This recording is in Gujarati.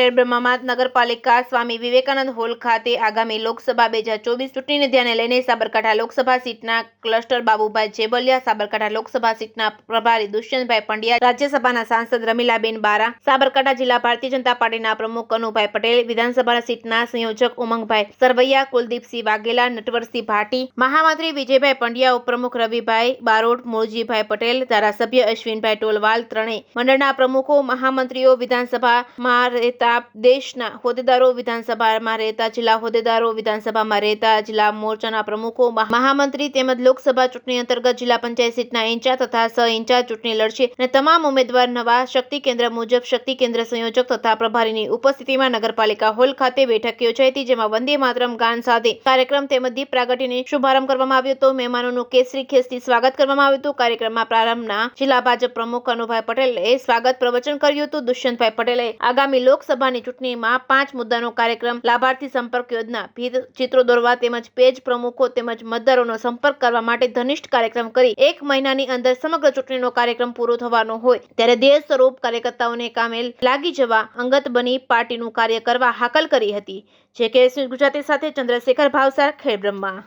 ખેડબ્રહ્મા નગરપાલિકા સ્વામી વિવેકાનંદ હોલ ખાતે આગામી લોકસભા 2024 ચૂંટણીને ધ્યાને લઈને સાબરકાંઠા લોકસભા સીટના ક્લસ્ટર બાબુભાઈ જેબલિયા, સાબરકાંઠા લોકસભા સીટના પ્રભારી દુષ્યંતભાઈ પંડ્યા, રાજ્યસભાના સાંસદ રમીલાબેન બારા, સાબરકાંઠા જિલ્લા ભારતીય જનતા પાર્ટીના પ્રમુખ કનુભાઈ પટેલ, વિધાનસભા સીટના સંયોજક ઉમંગભાઈ સરવૈયા, કુલદીપસિંહ વાઘેલા, નટવરસિંહ ભાટી, મહામંત્રી વિજયભાઈ પંડ્યા, ઉપપ્રમુખ રવિભાઈ બારોટ, મૂળજીભાઈ પટેલ, ધારાસભ્ય અશ્વિનભાઈ ટોલવાલ, ત્રણેય મંડળના પ્રમુખો, મહામંત્રીઓ, વિધાનસભામાં રહેતા દેશના હોદ્દેદારો, વિધાનસભામાં રહેતા જિલ્લા હોદ્દેદારો, વિધાનસભામાં રહેતા જિલ્લા મોરચાના પ્રમુખો, મહામંત્રી તેમજ લોકસભા ચૂંટણી અંતર્ગત જિલ્લા પંચાયત સીટના ઇન્ચાર્જ તથા સહ-ઇન્ચાર્જ ચૂંટણી લડશે અને તમામ ઉમેદવાર નવા શક્તિ કેન્દ્ર મુજબ શક્તિ કેન્દ્ર સંયોજક તથા પ્રભારીની ઉપસ્થિતિમાં નગરપાલિકા હોલ ખાતે બેઠક યોજાઈ હતી, જેમાં વંદે માતરમ ગાન સાથે કાર્યક્રમ તેમજ દીપ પ્રાગટ્યનો શુભારંભ કરવામાં આવ્યો હતો. મહેમાનોનું કેસરી ખેસથી સ્વાગત કરવામાં આવ્યું હતું. કાર્યક્રમમાં પ્રારંભના જિલ્લા ભાજપ પ્રમુખ કનુભાઈ પટેલે સ્વાગત પ્રવચન કર્યું હતું. દુષ્યંતભાઈ પટેલે આગામી લોકસભાની ચૂંટણીમાં 5 મુદ્દાનો કાર્યક્રમ, લાભાર્થી સંપર્ક યોજના, ભીડ ચિત્રો દોરવા તેમજ પેજ પ્રમુખો તેમજ મતદારોનો સંપર્ક કરવા માટે ઘનિષ્ઠ કાર્યક્રમ કરી 1 મહિનાની અંદર સમગ્ર ચૂંટણીનો કાર્યક્રમ પૂરો થવાનો હોય ત્યારે દેશ સ્વરૂપ કાર્યકર્તાઓને કામે લાગી જવા, અંગત બની પાર્ટીનું કાર્ય કરવા હાકલ કરી હતી. જે કે ગુજરાતી સાથે ચંદ્રશેખર ભાવસાર, ખેડબ્રહ્મા.